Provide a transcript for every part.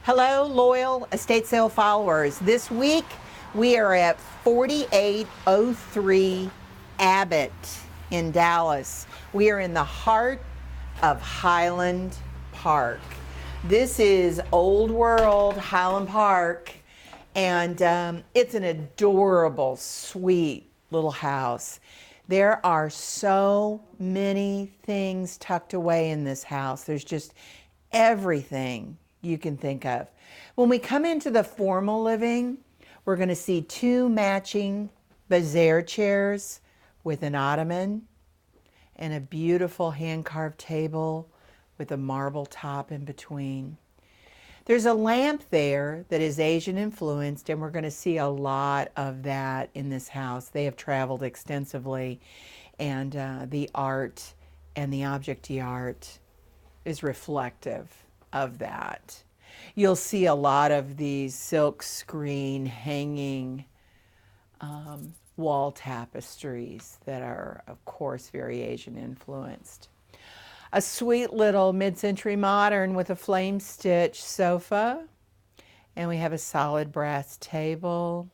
Hello, loyal estate sale followers. This week we are at 4803 Abbott in Dallas. We are in the heart of Highland Park. This is old world Highland Park, and it's an adorable, sweet little house. There are so many things tucked away in this house. There's just everything you can think of. When we come into the formal living, we're going to see two matching Bezier chairs with an ottoman and a beautiful hand-carved table with a marble top in between. There's a lamp there that is Asian influenced, and we're going to see a lot of that in this house. They have traveled extensively, and the art and the object d'art is reflective of that. You'll see a lot of these silk screen hanging wall tapestries that are, of course, very Asian influenced. A sweet little mid-century modern with a flame stitch sofa, and we have a solid brass table,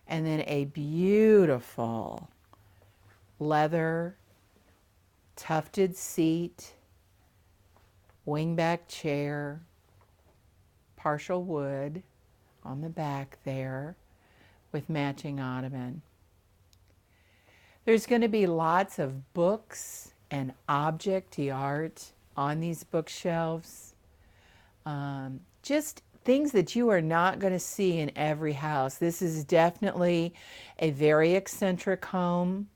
and then a beautiful leather tufted seat, wingback chair, partial wood on the back there with matching ottoman. There's going to be lots of books and object d'art on these bookshelves. Just things that you are not going to see in every house. This is definitely a very eccentric home.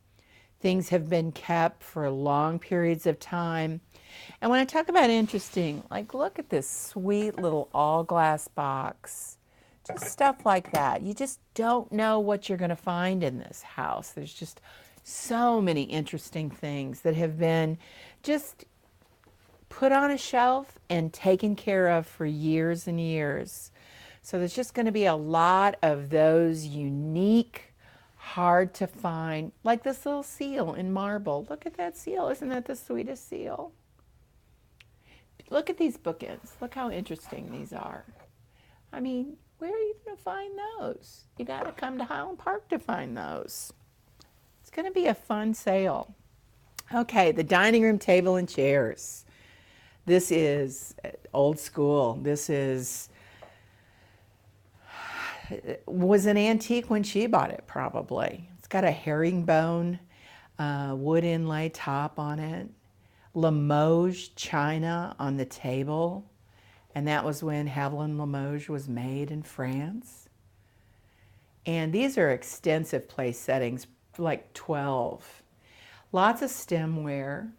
Things have been kept for long periods of time. And when I talk about interesting, like look at this sweet little all glass box. Just stuff like that. You just don't know what you're going to find in this house. There's just so many interesting things that have been just put on a shelf and taken care of for years and years. So there's just going to be a lot of those unique, hard to find, like this little seal in marble. Look at that seal. Isn't that the sweetest seal? Look at these bookends. Look how interesting these are. I mean, where are you going to find those? You got to come to Highland Park to find those. It's going to be a fun sale. Okay, the dining room table and chairs. This is old school. This was an antique when she bought it, probably. It's got a herringbone wood inlay top on it. Limoges china on the table, and that was when Havilland Limoges was made in France. And these are extensive place settings, like 12. Lots of stemware.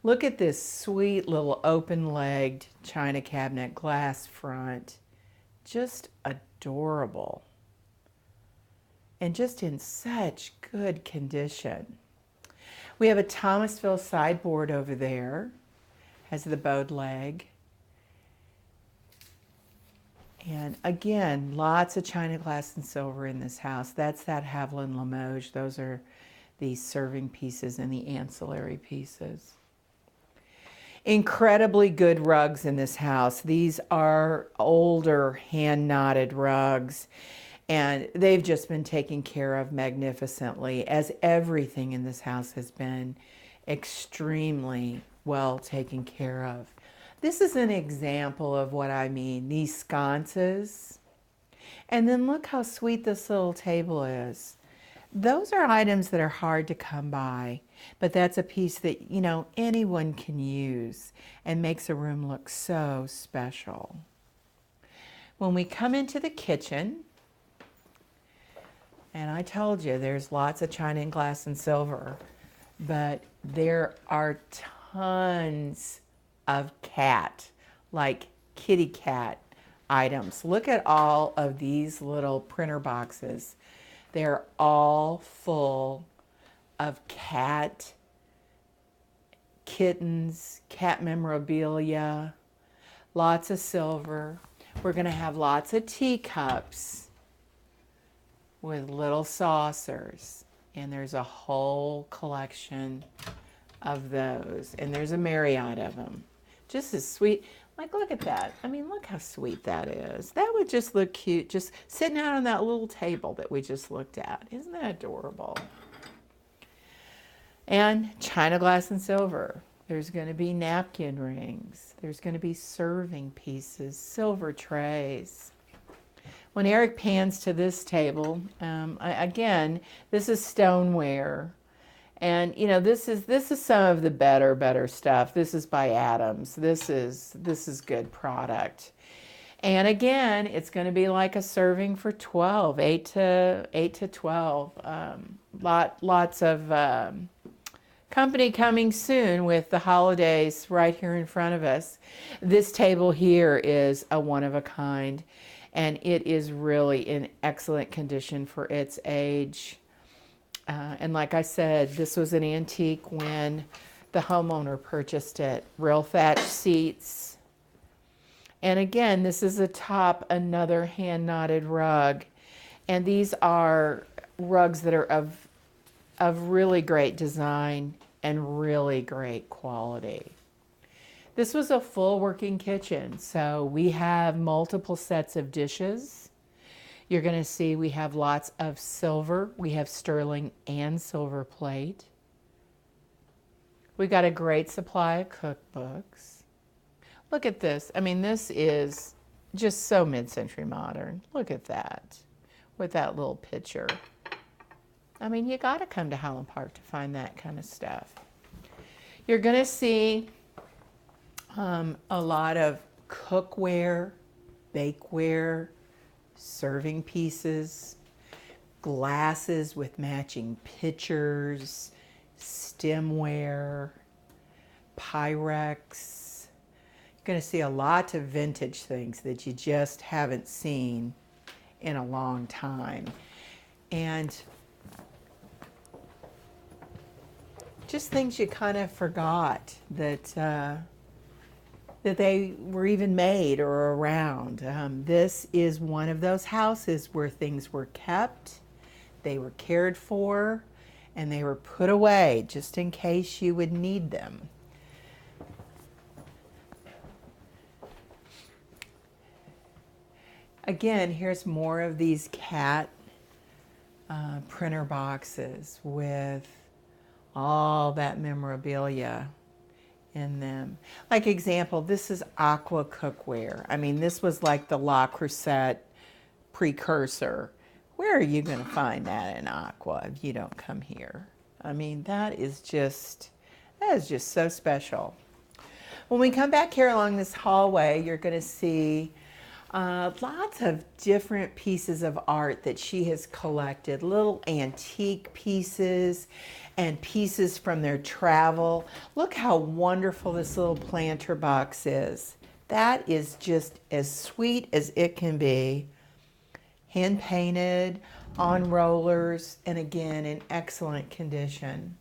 Look at this sweet little open-legged china cabinet, glass front. Just adorable. And just in such good condition. We have a Thomasville sideboard over there. Has the bowed leg. And again, lots of china, glass, and silver in this house. That's that Havilland Limoges. Those are the serving pieces and the ancillary pieces. Incredibly good rugs in this house. These are older hand-knotted rugs, and they've just been taken care of magnificently, as everything in this house has been extremely well taken care of. This is an example of what I mean, these sconces. And then look how sweet this little table is. Those are items that are hard to come by, but that's a piece that, you know, anyone can use and makes a room look so special. When we come into the kitchen, and I told you there's lots of china and glass and silver, but there are tons of cat, like kitty cat items. Look at all of these little printer boxes. They're all full of cat, kittens, cat memorabilia, lots of silver. We're going to have lots of teacups with little saucers, and there's a whole collection of those, and there's a myriad of them. Just as sweet. Like, look at that. I mean, look how sweet that is. That would just look cute, just sitting out on that little table that we just looked at. Isn't that adorable? And china, glass, and silver. There's going to be napkin rings. There's going to be serving pieces, silver trays. When Eric pans to this table, again, this is stoneware. And you know, this is some of the better stuff. This is by Adams. This is good product. And again, it's going to be like a serving for 12, 8 to 12. Lots of company coming soon with the holidays right here in front of us. This table here is a one of a kind, and it is really in excellent condition for its age. And like I said, this was an antique when the homeowner purchased it. Real thatch seats. And again, this is atop another hand-knotted rug. And these are rugs that are of really great design and really great quality. This was a full working kitchen, so we have multiple sets of dishes. You're going to see we have lots of silver. We have sterling and silver plate. We got a great supply of cookbooks. Look at this. I mean, this is just so mid-century modern. Look at that with that little picture. I mean, you got to come to Highland Park to find that kind of stuff. You're going to see a lot of cookware, bakeware, serving pieces, glasses with matching pitchers, stemware, Pyrex. You're going to see a lot of vintage things that you just haven't seen in a long time. And just things you kind of forgot that they were even made or around. This is one of those houses where things were kept, they were cared for, and they were put away just in case you would need them. Again, here's more of these cat printer boxes with all that memorabilia in them. Like example, this is aqua cookware. I mean, this was like the La Crusette precursor. Where are you going to find that in aqua if you don't come here? I mean, that is just so special. When we come back here along this hallway, you're going to see lots of different pieces of art that she has collected, little antique pieces and pieces from their travel. Look how wonderful this little planter box is. That is just as sweet as it can be. Hand painted, on rollers, and again in excellent condition.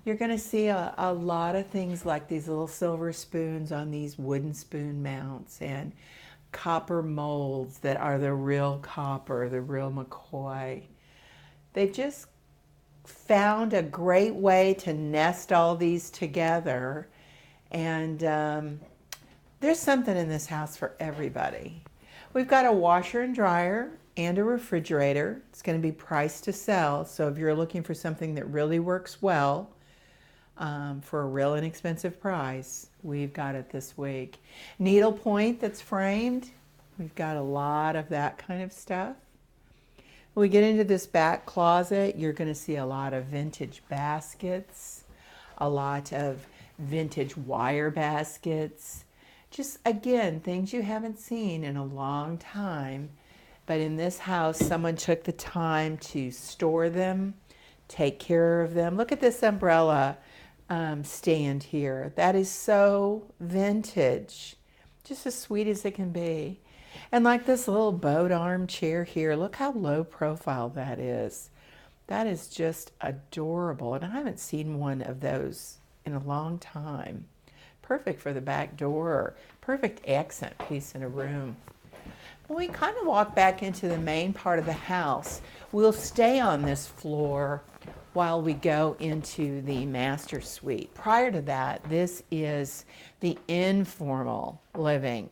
You're going to see a lot of things like these little silver spoons on these wooden spoon mounts and copper molds that are the real copper, the real McCoy. They've just found a great way to nest all these together, and there's something in this house for everybody. We've got a washer and dryer and a refrigerator. It's going to be priced to sell, so if you're looking for something that really works well, for a real inexpensive price, we've got it this week. Needlepoint that's framed, we've got a lot of that kind of stuff. When we get into this back closet, you're going to see a lot of vintage baskets, a lot of vintage wire baskets. Just again, things you haven't seen in a long time. But in this house, someone took the time to store them, take care of them. Look at this umbrella stand here. That is so vintage, just as sweet as it can be. And like this little boat armchair here, look how low profile that is. That is just adorable, and I haven't seen one of those in a long time. Perfect for the back door, perfect accent piece in a room. When we kind of walk back into the main part of the house, we'll stay on this floor while we go into the master suite. Prior to that, this is the informal living.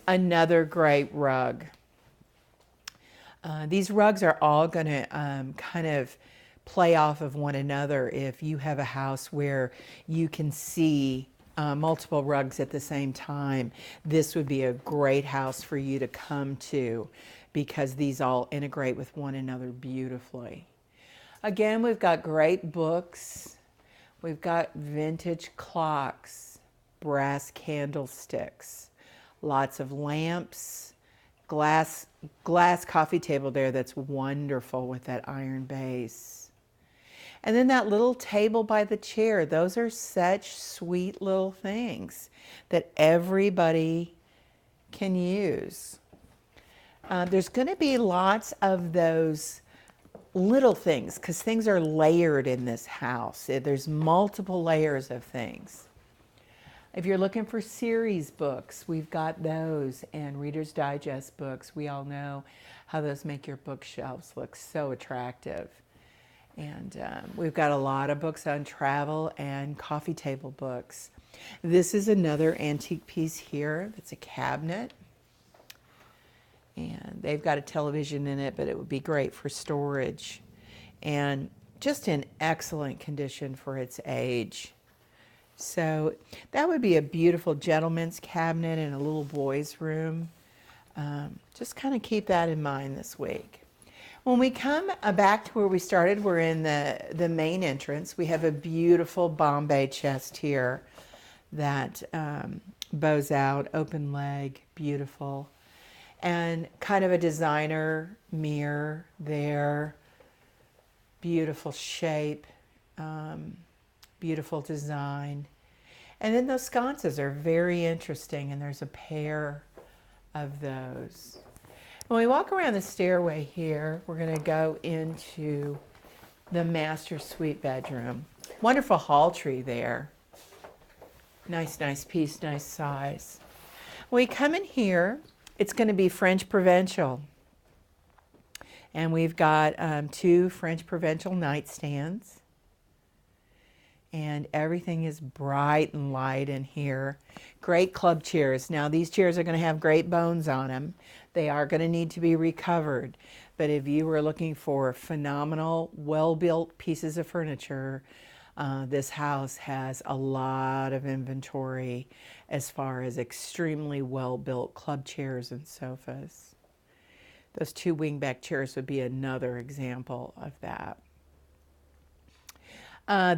Another great rug. These rugs are all going to kind of play off of one another. If you have a house where you can see multiple rugs at the same time, this would be a great house for you to come to because these all integrate with one another beautifully. Again, we've got great books. We've got vintage clocks, brass candlesticks, lots of lamps, glass coffee table there that's wonderful with that iron base. And then that little table by the chair, those are such sweet little things that everybody can use. There's going to be lots of those little things because things are layered in this house. There's multiple layers of things. If you're looking for series books, we've got those, and Reader's Digest books. We all know how those make your bookshelves look so attractive. And we've got a lot of books on travel and coffee table books. This is another antique piece here. It's a cabinet. And they've got a television in it, but it would be great for storage. And just in excellent condition for its age. So that would be a beautiful gentleman's cabinet in a little boy's room. Just kind of keep that in mind this week. When we come back to where we started, we're in the main entrance. We have a beautiful Bombay chest here that bows out, open leg, beautiful. And kind of a designer mirror there. Beautiful shape. Beautiful design. And then those sconces are very interesting, and there's a pair of those. When we walk around the stairway here, we're going to go into the master suite bedroom. Wonderful hall tree there. Nice piece, nice size. When we come in here, it's going to be French Provincial. And we've got 2 French Provincial nightstands. And everything is bright and light in here. Great club chairs. Now these chairs are going to have great bones on them. They are going to need to be recovered. But if you were looking for phenomenal, well-built pieces of furniture, this house has a lot of inventory as far as extremely well-built club chairs and sofas. Those 2 wingback chairs would be another example of that.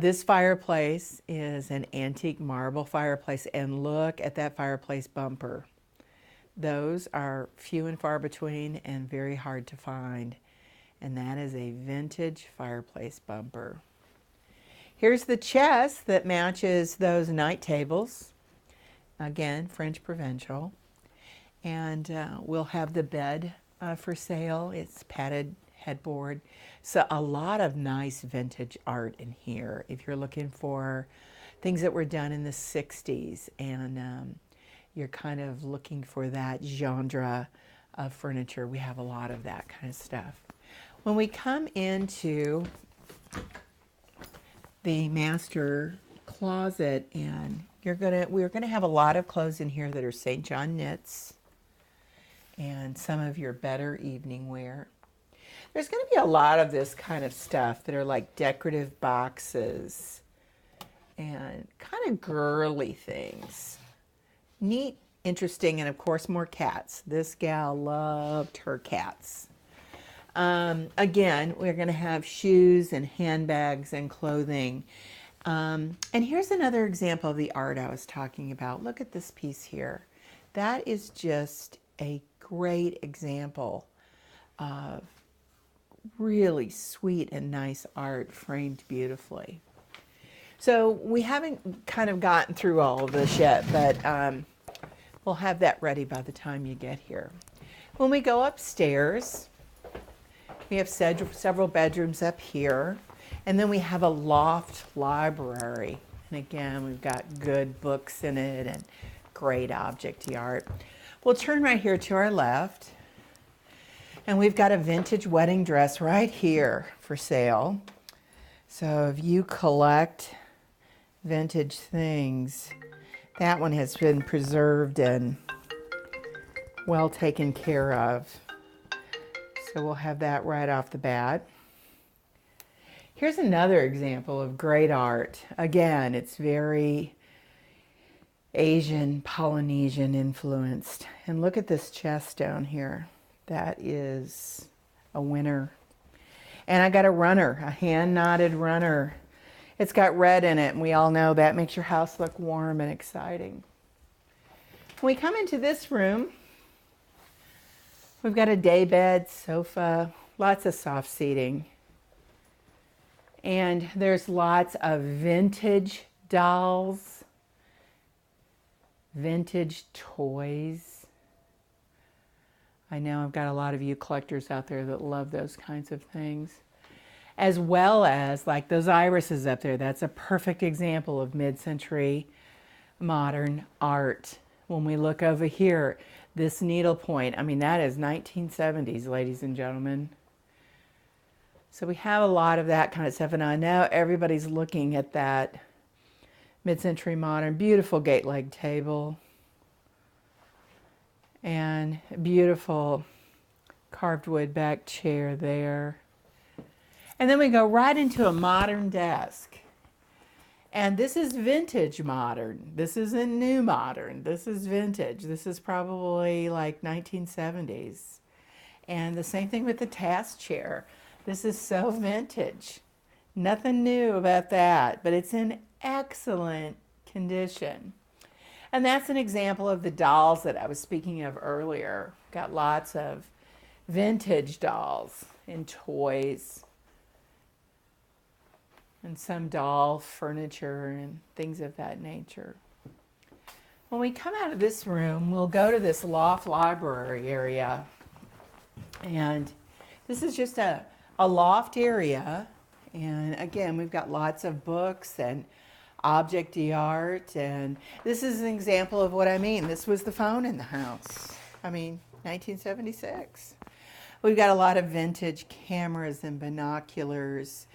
This fireplace is an antique marble fireplace, and look at that fireplace bumper. Those are few and far between and very hard to find, and that is a vintage fireplace bumper. Here's the chest that matches those night tables. Again, French Provincial. And we'll have the bed for sale. It's padded headboard. So a lot of nice vintage art in here if you're looking for things that were done in the 60s and you're kind of looking for that genre of furniture. We have a lot of that kind of stuff. When we come into the master closet, and we're gonna have a lot of clothes in here that are St. John knits and some of your better evening wear. There's going to be a lot of this kind of stuff that are like decorative boxes and kind of girly things. Neat, interesting, and of course more cats. This gal loved her cats. Again, we're going to have shoes and handbags and clothing. And here's another example of the art I was talking about. Look at this piece here. That is just a great example of really sweet and nice art framed beautifully. So we haven't kind of gotten through all of this yet, but we'll have that ready by the time you get here. When we go upstairs, we have several bedrooms up here, and then we have a loft library. And again, we've got good books in it and great object art. We'll turn right here to our left. And we've got a vintage wedding dress right here for sale. So if you collect vintage things, that one has been preserved and well taken care of. So we'll have that right off the bat. Here's another example of great art. Again, it's very Asian, Polynesian influenced. And look at this chest down here. That is a winner. And I got a runner, a hand-knotted runner. It's got red in it, and we all know that makes your house look warm and exciting. When we come into this room, we've got a daybed, sofa, lots of soft seating. And there's lots of vintage dolls, vintage toys. I know I've got a lot of you collectors out there that love those kinds of things. As well as like those irises up there. That's a perfect example of mid-century modern art. When we look over here, this needlepoint, I mean, that is 1970s, ladies and gentlemen. So we have a lot of that kind of stuff, and I know everybody's looking at that mid-century modern, beautiful gate leg table and beautiful carved wood back chair there. And then we go right into a modern desk. And this is vintage modern. This isn't new modern. This is vintage. This is probably like 1970s. And the same thing with the task chair. This is so vintage. Nothing new about that, but it's in excellent condition. And that's an example of the dolls that I was speaking of earlier. Got lots of vintage dolls and toys and some doll furniture and things of that nature. When we come out of this room, we'll go to this loft library area. And this is just a loft area. And again, we've got lots of books and object art. And this is an example of what I mean. This was the phone in the house. I mean, 1976. We've got a lot of vintage cameras and binoculars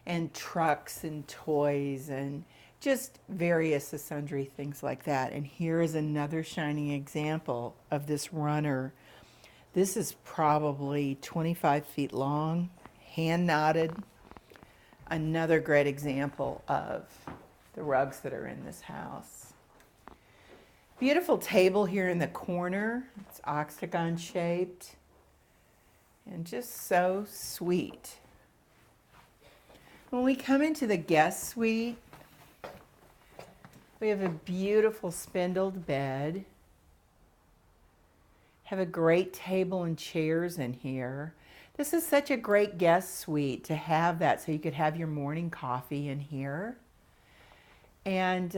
and trucks and toys and just various sundry things like that. And here is another shining example of this runner. This is probably 25 feet long, hand knotted. Another great example of the rugs that are in this house. Beautiful table here in the corner. It's octagon shaped and just so sweet. When we come into the guest suite, we have a beautiful spindled bed. Have a great table and chairs in here. This is such a great guest suite to have that, so you could have your morning coffee in here. And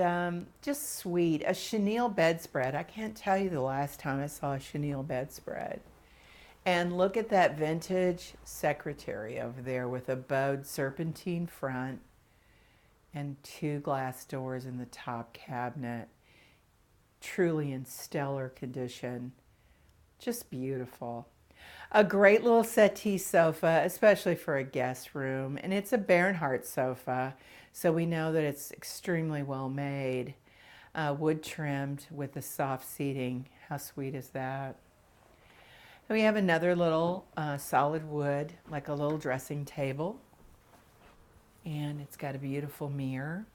just sweet. A chenille bedspread. I can't tell you the last time I saw a chenille bedspread. And look at that vintage secretary over there with a bowed serpentine front and 2 glass doors in the top cabinet. Truly in stellar condition. Just beautiful. A great little settee sofa, especially for a guest room. And it's a Bernhardt sofa, so we know that it's extremely well made. Wood trimmed with the soft seating. How sweet is that? And we have another little solid wood, like a little dressing table. And it's got a beautiful mirror.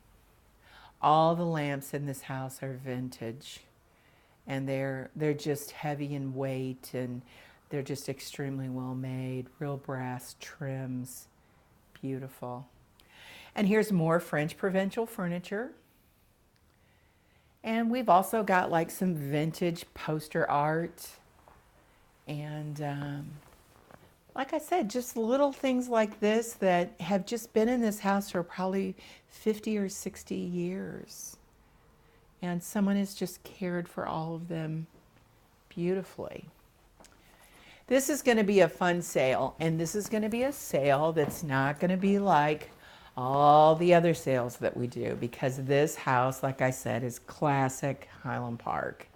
All the lamps in this house are vintage. And they're just heavy in weight, and they're just extremely well made. Real brass trims. Beautiful. And here's more French Provincial furniture. And we've also got like some vintage poster art. And like I said, just little things like this that have just been in this house for probably 50 or 60 years. And someone has just cared for all of them beautifully. This is going to be a fun sale, and this is going to be a sale that's not going to be like all the other sales that we do, because this house, like I said, is classic Highland Park.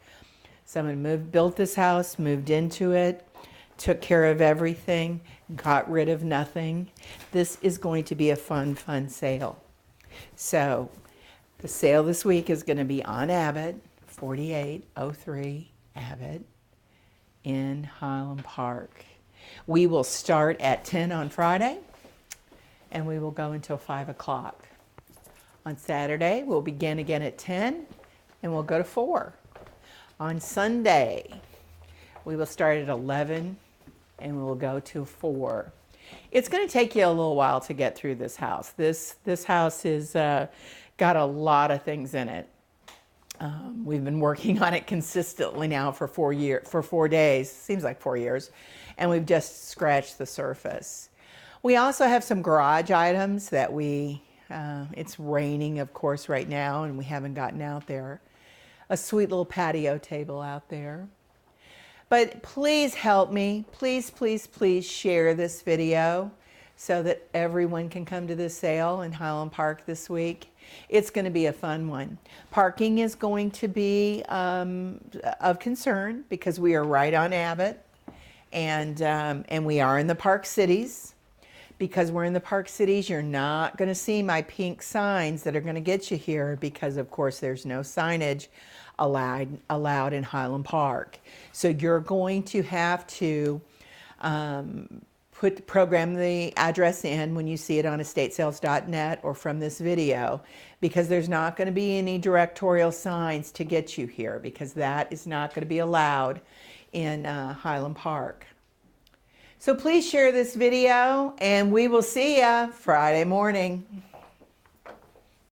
Someone built this house, moved into it, took care of everything, got rid of nothing. This is going to be a fun, fun sale. So the sale this week is going to be on Abbott, 4803 Abbott in Highland Park. We will start at 10 on Friday, and we will go until 5 o'clock. On Saturday, we'll begin again at 10, and we'll go to 4. On Sunday, we will start at 11, and we'll go to 4. It's going to take you a little while to get through this house. This house is got a lot of things in it. We've been working on it consistently now for 4 days. Seems like 4 years, and we've just scratched the surface. We also have some garage items that it's raining, of course, right now, and we haven't gotten out there. A sweet little patio table out there. But please help me. Please, please, please share this video so that everyone can come to this sale in Highland Park this week. It's going to be a fun one. Parking is going to be of concern because we are right on Abbott, and we are in the Park Cities. Because we're in the Park Cities, you're not going to see my pink signs that are going to get you here because, of course, there's no signage allowed in Highland Park. So you're going to have to program the address in when you see it on estatesales.net or from this video, because there's not going to be any directorial signs to get you here, because that is not going to be allowed in Highland Park. So please share this video, and we will see ya Friday morning.